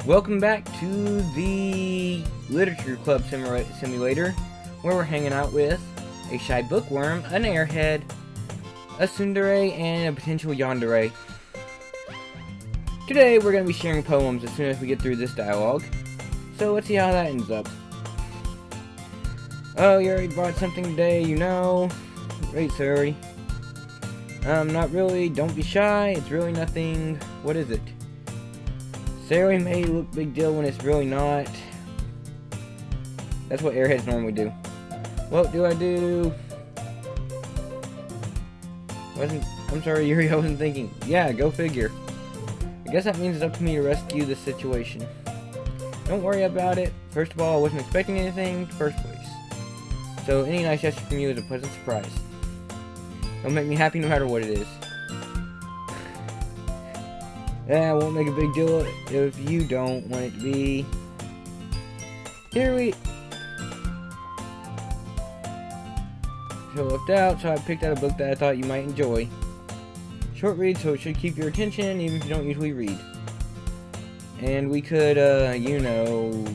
Welcome back to the Literature Club Simulator, where we're hanging out with a shy bookworm, an airhead, a tsundere, and a potential yandere. Today we're going to be sharing poems as soon as we get through this dialogue, so let's see how that ends up. Oh, you already bought something today, you know. Great, sorry. Not really, don't be shy, it's really nothing. What is it? Sayori may look big deal when it's really not. That's what airheads normally do. What do I do? I'm sorry, Yuri, I wasn't thinking. Yeah, go figure. I guess that means it's up to me to rescue the situation. Don't worry about it. First of all, I wasn't expecting anything in the first place. So any nice gesture from you is a pleasant surprise. It'll make me happy no matter what it is. Yeah, I won't make a big deal if you don't want it to be. Here we... So left out, so I picked out a book that I thought you might enjoy. Short read, so it should keep your attention even if you don't usually read. And we could, you know,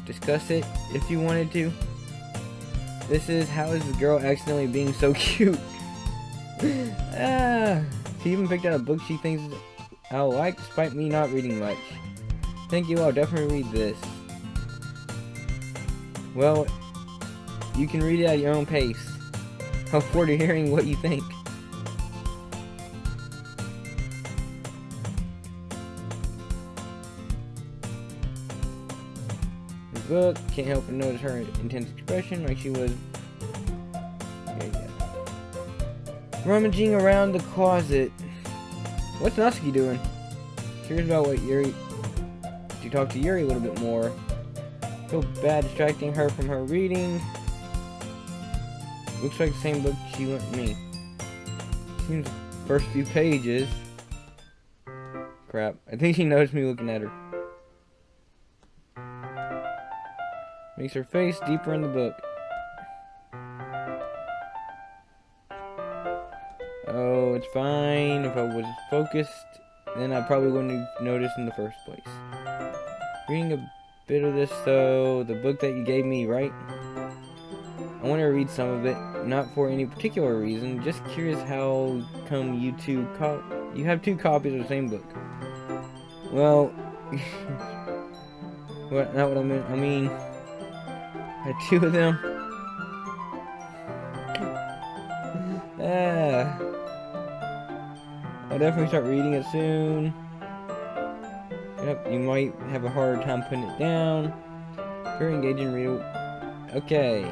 discuss it if you wanted to. This is How Is This Girl Accidentally Being So Cute? She even picked out a book she thinks I'll like, despite me not reading much. Thank you, I'll definitely read this. Well, you can read it at your own pace. I look forward to hearing what you think. The book, can't help but notice her intense expression, like she was rummaging around the closet. What's Natsuki doing? Curious about what Yuri... To talk to Yuri a little bit more. Feel bad distracting her from her reading. Looks like the same book she lent me. Seems the first few pages. Crap. I think she noticed me looking at her. Makes her face deeper in the book. Oh, it's fine. If I was focused, then I probably wouldn't have noticed in the first place. Reading a bit of this, though. The book that you gave me, right? I want to read some of it, not for any particular reason. Just curious how come you have two copies of the same book. Well, not what I meant. I mean, I had two of them. I'll definitely start reading it soon. Yep, you might have a hard time putting it down. Very engaging read. Okay.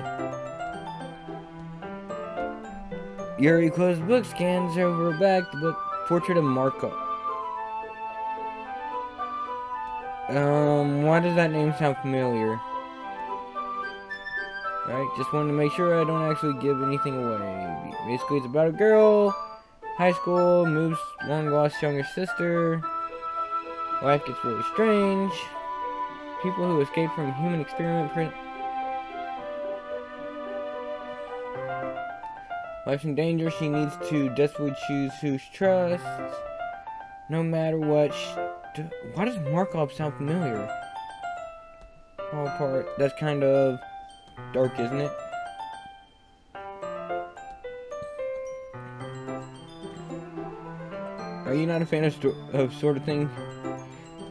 Yuri closed the book, scans over her back, the book Portrait of Marco. Why does that name sound familiar? Alright, just wanted to make sure I don't actually give anything away. Basically, it's about a girl, high school, moves long-lost younger sister. Life gets really strange. People who escape from human experiment print. Life's in danger, she needs to desperately choose who she trusts. No matter what. Why does Markov sound familiar? All apart. That's kind of dark, isn't it? Are you not a fan of sort of thing?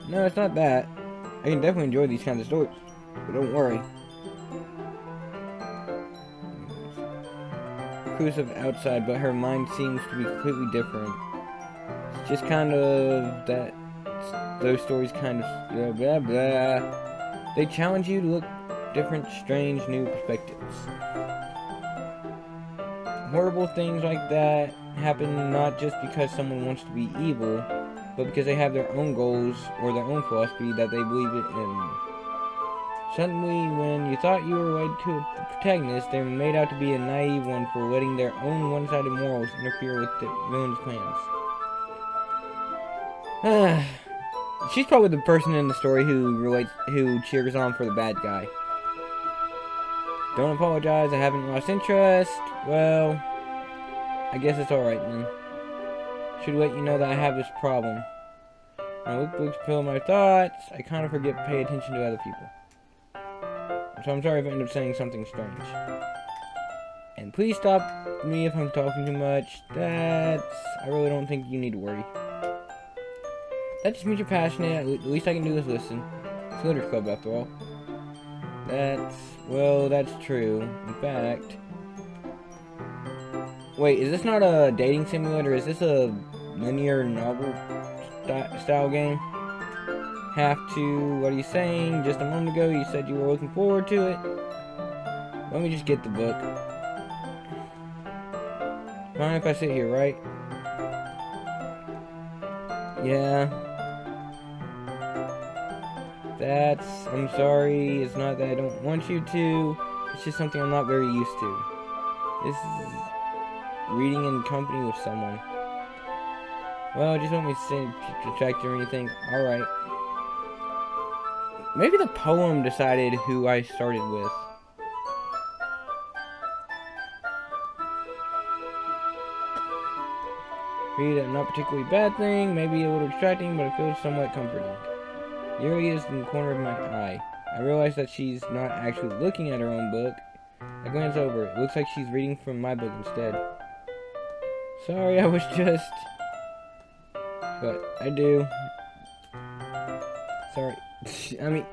No, it's not that. I can definitely enjoy these kinds of stories, but don't worry. Inclusive outside, but her mind seems to be completely different. It's just kind of that. Those stories kind of blah blah blah. They challenge you to look different, strange, new perspectives. Horrible things like that happen not just because someone wants to be evil, but because they have their own goals or their own philosophy that they believe in. Suddenly, when you thought you were related to a protagonist, they were made out to be a naive one for letting their own one-sided morals interfere with the villain's plans. She's probably the person in the story who cheers on for the bad guy. Don't apologize, I haven't lost interest. Well, I guess it's alright then. Should let you know that I have this problem. My lookbooks fill my thoughts. I kind of forget to pay attention to other people. So I'm sorry if I end up saying something strange. And please stop me if I'm talking too much. I really don't think you need to worry. That just means you're passionate. At least I can do is listen. It's Glitter Club after all. That's true. In fact... Wait, is this not a dating simulator? Is this a linear novel style game? What are you saying? Just a moment ago you said you were looking forward to it. Let me just get the book. Fine if I sit here, right? Yeah. I'm sorry. It's not that I don't want you to. It's just something I'm not very used to. This is reading in company with someone. Well, just want me to say distract you or anything. Alright. Maybe the poem decided who I started with. Read not particularly bad thing, maybe a little distracting, but it feels somewhat comforting. Yuri is in the corner of my eye. I realize that she's not actually looking at her own book. I glance over. It looks like she's reading from my book instead. Sorry, I was just... But I do. Sorry. I mean...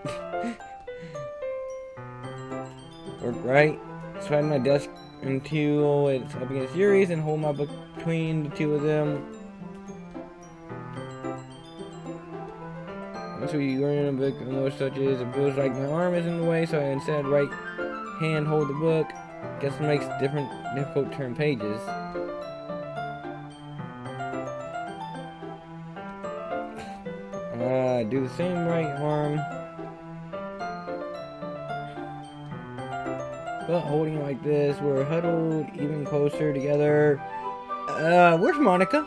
Work right. Slide my desk until it's up against Yuri's and hold my book between the two of them. So you learn a book almost touches. It feels like my arm is in the way, so I instead right hand hold the book. Guess it makes difficult turn pages. Do the same right arm. But holding it like this, we're huddled even closer together. Where's Monica?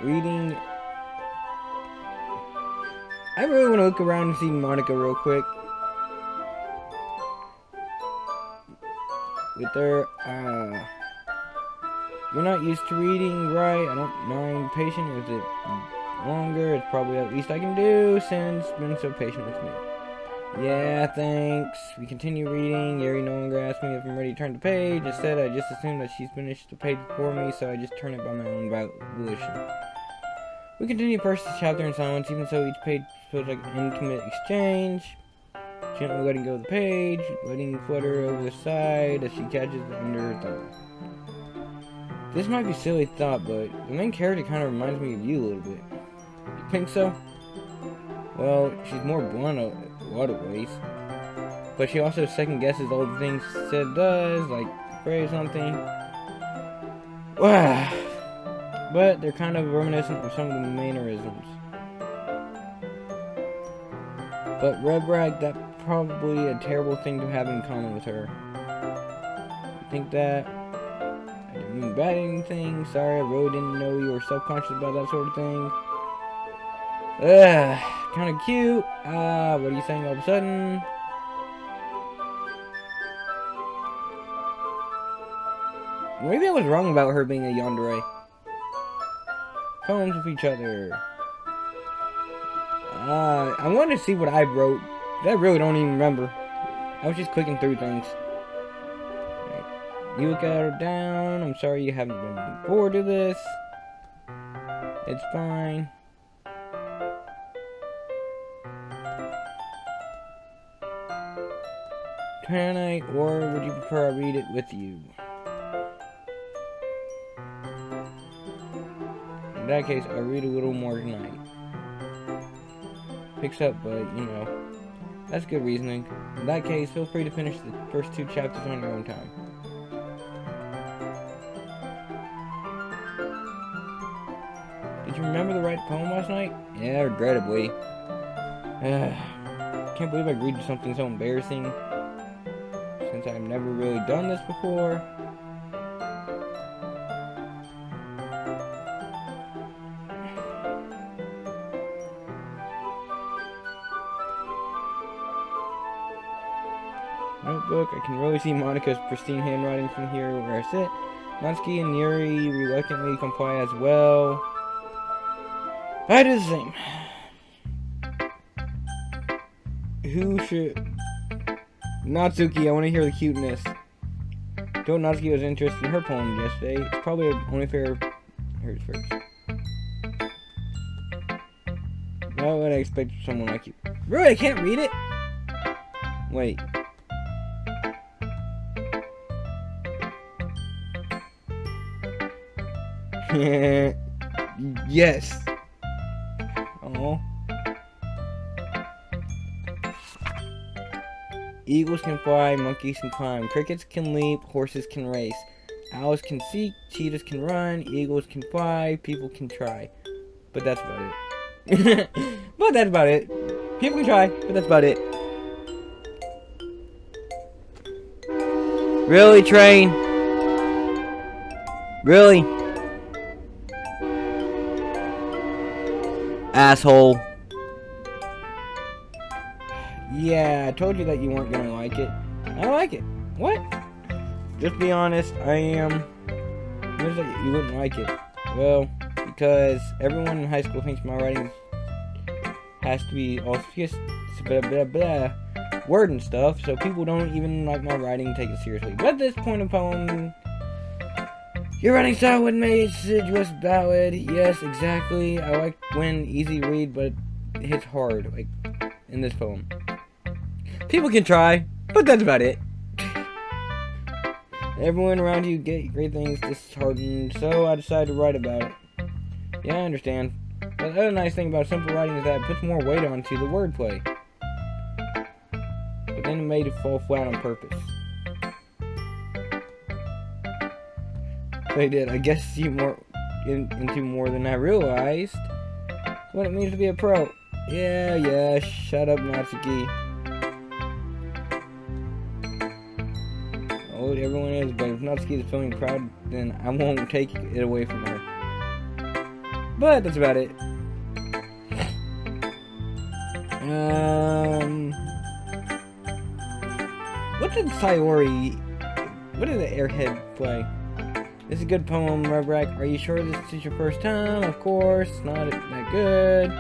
Reading. I really want to look around and see Monica real quick. With her, you're not used to reading, right? I don't mind patient. Is it longer? It's probably the least I can do since been so patient with me. Yeah, thanks. We continue reading. Yuri no longer asks me if I'm ready to turn the page. Instead, I just assume that she's finished the page before me, so I just turn it by my own volition. We continue first chapter in silence, even so each page feels like an intimate exchange. Gently letting go of the page, letting flutter over the side as she catches it under her thumb. This might be a silly thought, but the main character kind of reminds me of you a little bit. You think so? Well, she's more blunt a lot of ways. But she also second guesses all the things said does, like phrase something. But they're kind of reminiscent of some of the mannerisms. But Red Rag, that's probably a terrible thing to have in common with her. You think that? I didn't mean bad anything. Sorry, I really didn't know you were self-conscious about that sort of thing. Kind of cute. What are you saying all of a sudden? Maybe I was wrong about her being a yandere. Poems with each other. I wanted to see what I wrote. I really don't even remember. I was just clicking through things. Right. You look at her down. I'm sorry you haven't been looking forward to this. It's fine. Tonight, or would you prefer I read it with you? In that case, I'll read a little more tonight. Picks up, but, you know, that's good reasoning. In that case, feel free to finish the first 2 chapters on your own time. Did you remember to write a poem last night? Yeah, regrettably. Can't believe I agreed to something so embarrassing. Since I've never really done this before. Notebook. I can really see Monica's pristine handwriting from here where I sit. Natsuki and Yuri reluctantly comply as well. I do the same. Who should... Natsuki, I want to hear the cuteness. Told Natsuki was interested in her poem yesterday. It's probably only fair hers first. Why would I expect someone like you? Really, I can't read it? Wait. Yes. Oh. Eagles can fly, monkeys can climb, crickets can leap, horses can race, owls can seek, cheetahs can run, eagles can fly, people can try. But that's about it. But that's about it. People can try, but that's about it. Really, train? Really? Asshole. Yeah, I told you that you weren't gonna like it. I like it. What? Just be honest, I am. What is it you wouldn't like it? Well, because everyone in high school thinks my writing has to be all blah blah blah word and stuff, so people don't even like my writing and take it seriously. But at this point of poem, your writing style would message was ballad. Yes, exactly. I like when easy read, but it hits hard, like in this poem. People can try, but that's about it. Everyone around you get great things disheartened, so I decided to write about it. Yeah, I understand. But the other nice thing about simple writing is that it puts more weight onto the wordplay. But then it made it fall flat on purpose. So I did. I guess you into more than I realized. What it means to be a pro. Yeah, shut up, Natsuki. Oh, everyone is, but if Natsuki is feeling proud, then I won't take it away from her. But that's about it. What did Sayori... What did the airhead play? This is a good poem, Revrak. Are you sure this is your first time? Of course, not that good.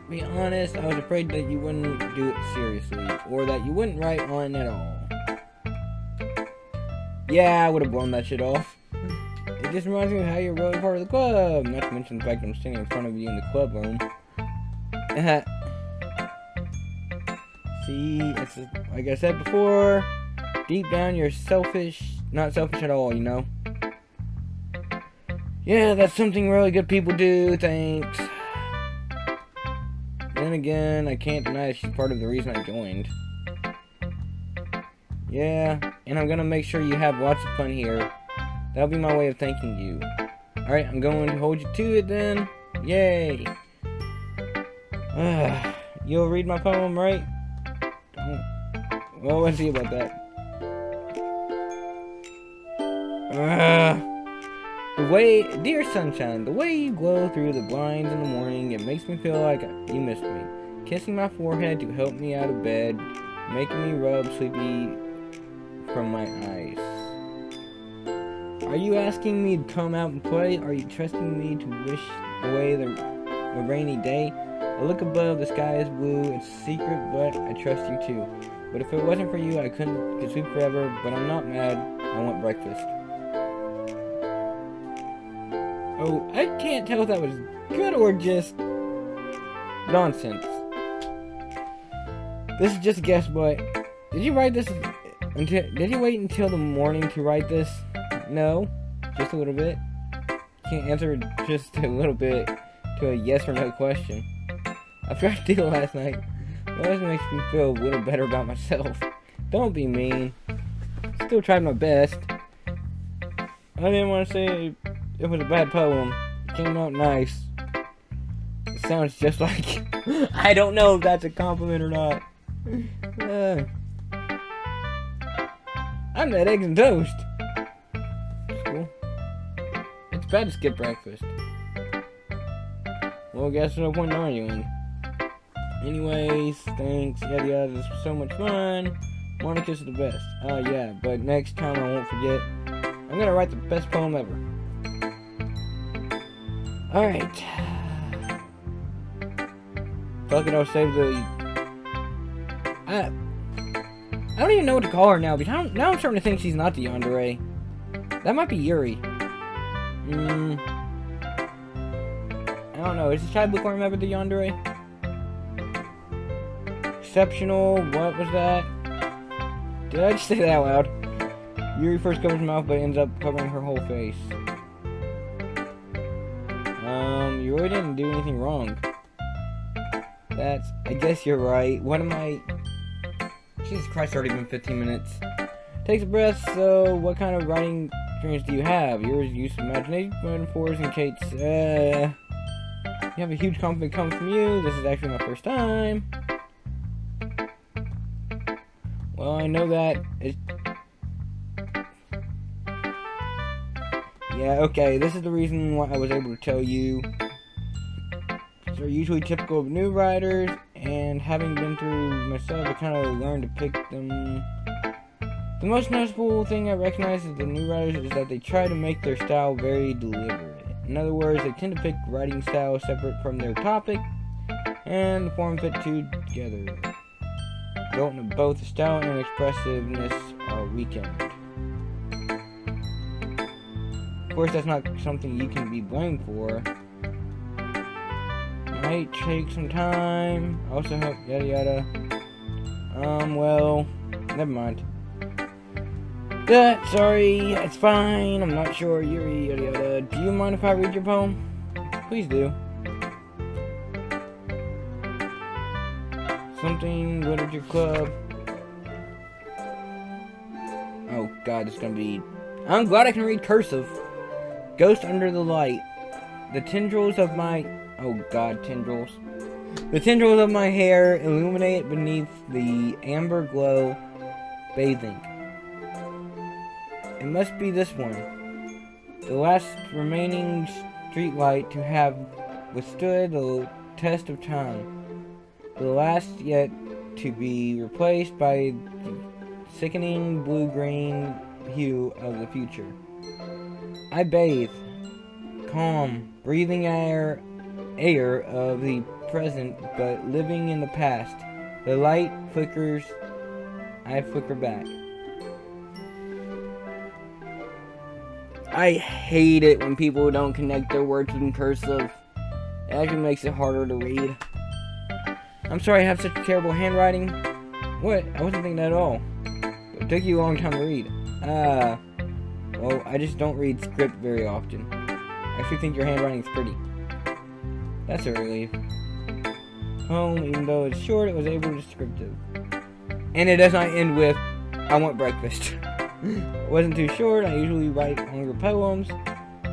Be honest, I was afraid that you wouldn't do it seriously, or that you wouldn't write on at all. Yeah, I would have blown that shit off. It just reminds me of how you're really part of the club. Not to mention the fact I'm standing in front of you in the club room. See, it's like I said before, deep down you're selfish. Not selfish at all, you know. Yeah, that's something really good people do, thanks. Then again, I can't deny that she's part of the reason I joined. Yeah, and I'm gonna make sure you have lots of fun here. That'll be my way of thanking you. Alright, I'm going to hold you to it then. Yay! You'll read my poem, right? Well, let's see about that. Dear sunshine, the way you glow through the blinds in the morning, it makes me feel like you missed me. Kissing my forehead to help me out of bed, making me rub sleepy from my eyes. Are you asking me to come out and play? Are you trusting me to wish away the rainy day? I look above, the sky is blue, it's secret, but I trust you too. But if it wasn't for you, I could sleep forever, but I'm not mad, I want breakfast. Oh, I can't tell if that was good or just nonsense. This is just a guess, but did you write this did you wait until the morning to write this? No, just a little bit. Can't answer just a little bit to a yes or no question. I forgot to do it last night. Well, this makes me feel a little better about myself. Don't be mean. Still tried my best. I didn't want to say it was a bad poem. It came out nice. It sounds just like... I don't know if that's a compliment or not. I'm that eggs and toast. It's cool. It's bad to skip breakfast. Well, I guess no point in arguing. Anyways, thanks, yada yada, this was so much fun. Monica's the best. Oh yeah, but next time I won't forget. I'm gonna write the best poem ever. Alright. Fuck it, I'll save the... I don't even know what to call her now, because now I'm starting to think she's not the yandere. That might be Yuri. I don't know, is the child bookworm ever the yandere? Exceptional, what was that? Did I just say that out loud? Yuri first covers her mouth, but ends up covering her whole face. Yuri didn't do anything wrong. I guess you're right. What am I... Jesus Christ, it's already been 15 minutes. Takes a breath, so what kind of writing experience do you have? Yours use of imagination, metaphors, and Kate's, you have a huge compliment coming from you. This is actually my first time. Well, I know that it's... Yeah, okay, this is the reason why I was able to tell you. These are usually typical of new writers, and having been through myself, I kind of learned to pick them. The most noticeable thing I recognize is the new writers is that they try to make their style very deliberate. In other words, they tend to pick writing styles separate from their topic, and the form fit two together. Resulting in both the style and expressiveness are weakened. Of course, that's not something you can be blamed for. Might take some time. Also help, yada yada. Well, never mind. Sorry, it's fine. I'm not sure. Yuri, yada yada. Do you mind if I read your poem? Please do. Something, literature club. Oh god, it's gonna be... I'm glad I can read cursive. Ghost under the light. The tendrils of my... Oh god, tendrils. The tendrils of my hair illuminate beneath the amber glow bathing. It must be this one. The last remaining streetlight to have withstood the test of time. The last yet to be replaced by the sickening blue-green hue of the future. I bathe, calm, breathing air of the present, but living in the past. The light flickers, I flicker back. I hate it when people don't connect their words in cursive. It actually makes it harder to read. I'm sorry I have such terrible handwriting. What? I wasn't thinking that at all. It took you a long time to read. Well, I just don't read script very often. I actually think your handwriting's pretty. That's a relief. Even though it's short, it was able to descriptive. And it does not end with, I want breakfast. It wasn't too short. I usually write longer poems.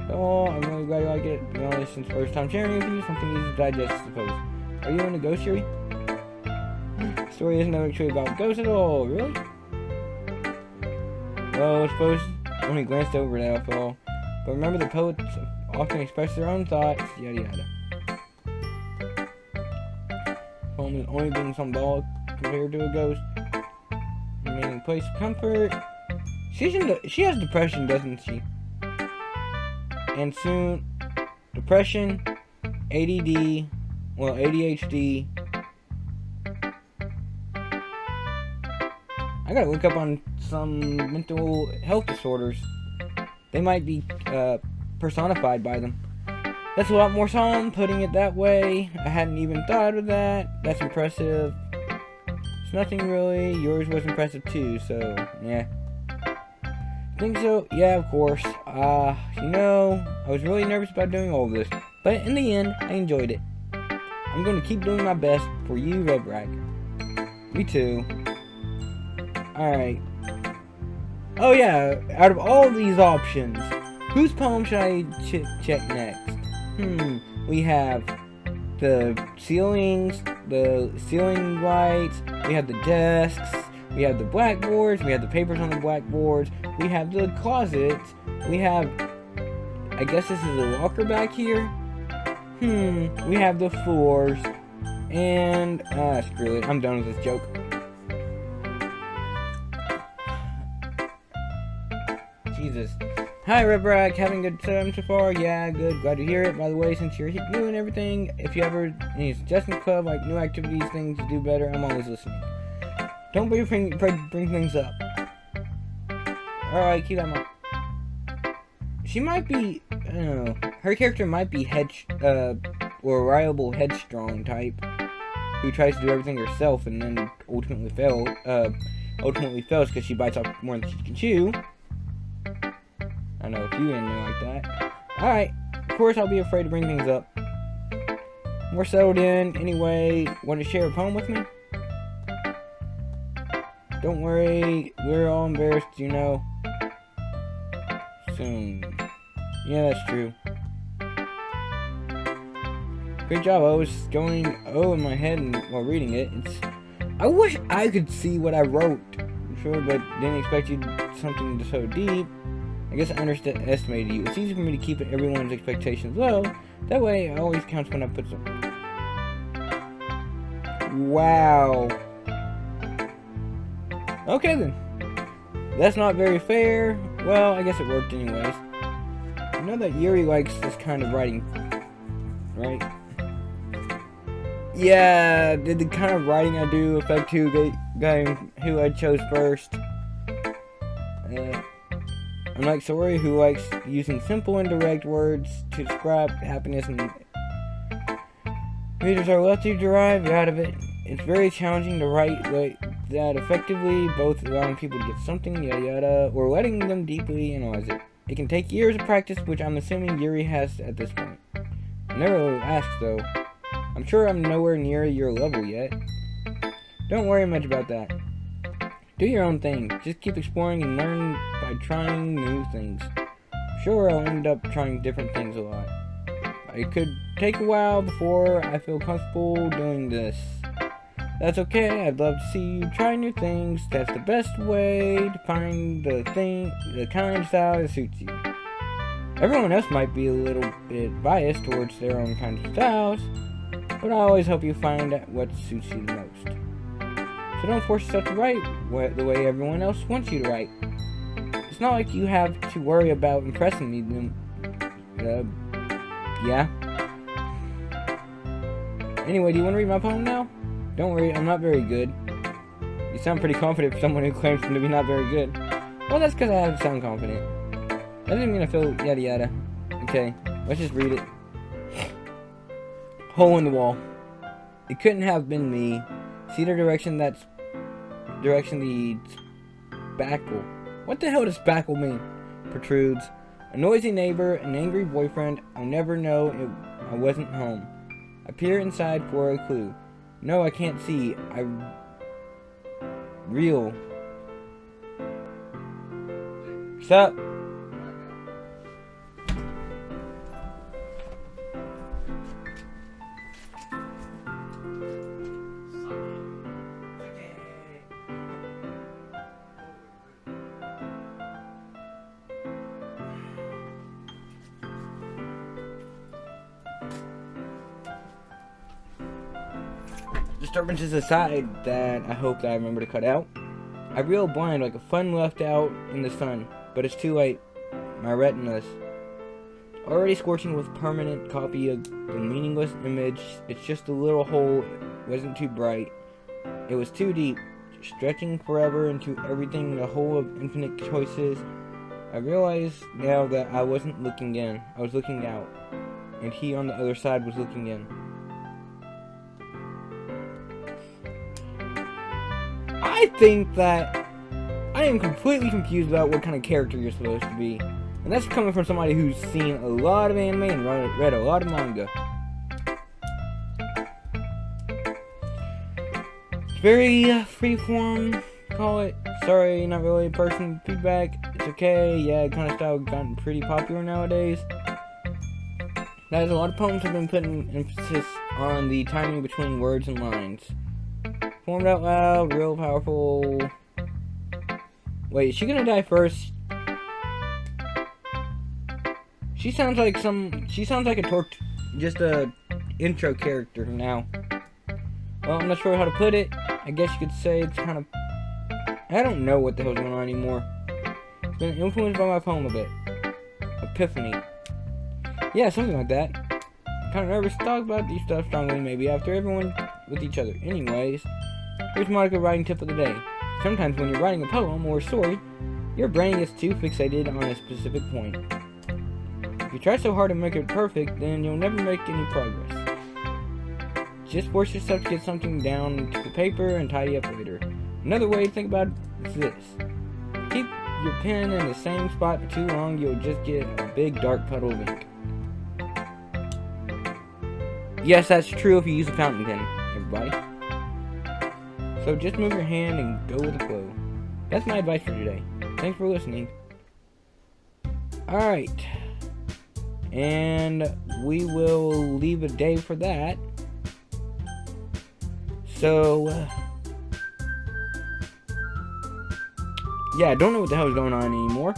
So I'm really glad you like it. To be honest, since first time sharing with you, something easy to digest, I suppose. Are you into ghost theory? The story isn't actually about ghosts at all, really? Well, I suppose I only glanced over that after all. But remember, the poets often express their own thoughts, yada yada. Poem is only being symbolic compared to a ghost. Remaining place of comfort. She has depression, doesn't she? And soon, depression, ADD, well, ADHD. I gotta look up on some mental health disorders. They might be personified by them. That's a lot more solemn, putting it that way. I hadn't even thought of that. That's impressive. It's nothing really. Yours was impressive too, so yeah. Think so? Yeah, of course. You know, I was really nervous about doing all this, but in the end, I enjoyed it. I'm going to keep doing my best for you, Red Rag. Me too. Alright. Oh yeah, out of all these options, whose poem should I check next? We have the ceilings, the ceiling lights, we have the desks, we have the blackboards, we have the papers on the blackboards, we have the closets, we have, I guess this is a locker back here? We have the floors, And, screw it. I'm done with this joke. Jesus. Hi, Rebrack. Having a good time so far? Yeah, good. Glad to hear it. By the way, since you're new and everything, if you ever need a suggestion club, like new activities, things to do better, I'm always listening. Don't be afraid to bring things up. Alright, keep that in mind. She might be, I don't know, her character might be or a reliable headstrong type who tries to do everything herself and then ultimately fails because she bites off more than she can chew. I know if you didn't know like that. Alright, of course I'll be afraid to bring things up. We're settled in. Anyway, want to share a poem with me? Don't worry, we're all embarrassed, you know. Soon. Yeah, that's true. Great job. I was going in my head while reading it. I wish I could see what I wrote. Sure, but didn't expect you something so deep. I guess I underestimated you. It's easy for me to keep everyone's expectations low. That way, it always counts when I put something. Wow. Okay then. That's not very fair. Well, I guess it worked anyways. You know that Yuri likes this kind of writing, right? Yeah, did the kind of writing I do affect who I chose first? I'm like Sori, who likes using simple and direct words to describe happiness, and readers are left to derive out of it. It's very challenging to write like that effectively, both allowing people to get something, yada yada, or letting them deeply analyze it. It can take years of practice, which I'm assuming Yuri has at this point. I never really asked, though. I'm sure I'm nowhere near your level yet. Don't worry much about that. Do your own thing. Just keep exploring and learn by trying new things. Sure, I'll end up trying different things a lot. It could take a while before I feel comfortable doing this. That's okay. I'd love to see you try new things. That's the best way to find the kind of style that suits you. Everyone else might be a little bit biased towards their own kinds of styles, but I always hope you find what suits you the most. So don't force yourself to write the way everyone else wants you to write. It's not like you have to worry about impressing me. Yeah. Anyway, do you want to read my poem now? Don't worry, I'm not very good. You sound pretty confident for someone who claims to be not very good. Well, that's because I have to sound confident. That doesn't mean I feel yada yada. Okay, let's just read it. Hole in the wall. It couldn't have been me. See the direction the spackle. What the hell does spackle mean? Protrudes. A noisy neighbor, an angry boyfriend. I'll never know I wasn't home. I peer inside for a clue. No, I can't see. Real. Sup? Disturbances aside that I hope that I remember to cut out. I reel blind like a fun left out in the sun, but it's too late. My retinas already scorching with permanent copy of the meaningless image. It's just a little hole. It wasn't too bright. It was too deep, stretching forever into everything, the whole of infinite choices. I realize now that I wasn't looking in. I was looking out, and he on the other side was looking in. I think that I am completely confused about what kind of character you're supposed to be. And that's coming from somebody who's seen a lot of anime and read a lot of manga. It's very freeform, call it. Sorry, not really person feedback. It's okay. Yeah, kind of style gotten pretty popular nowadays. Guys, a lot of poems have been putting emphasis on the timing between words and lines. Formed out loud, real powerful. Wait, is she gonna die first? She sounds like a just a intro character now. well, I'm not sure how to put it. I guess you could say it's kind of, I don't know what the hell's going on anymore. It's been influenced by my poem a bit. Epiphany. Yeah, something like that. I'm kind of nervous to talk about these stuff strongly, maybe after everyone with each other. Anyways, here's Monica writing tip of the day. Sometimes when you're writing a poem or a story, your brain gets too fixated on a specific point. If you try so hard to make it perfect, then you'll never make any progress. Just force yourself to get something down to the paper and tidy up later. Another way to think about it is this. Keep your pen in the same spot for too long, you'll just get a big dark puddle of ink. Yes, that's true if you use a fountain pen, everybody. So just move your hand and go with the flow. That's my advice for today. Thanks for listening. Alright. And we will leave a day for that. So, yeah, I don't know what the hell is going on anymore.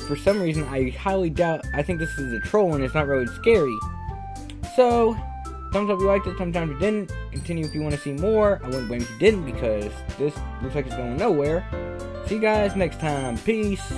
For some reason, I highly doubt, I think this is a troll and it's not really scary. So, thumbs up if you liked it, sometimes you didn't. Continue if you want to see more. I wouldn't blame if you didn't because this looks like it's going nowhere. See you guys next time. Peace.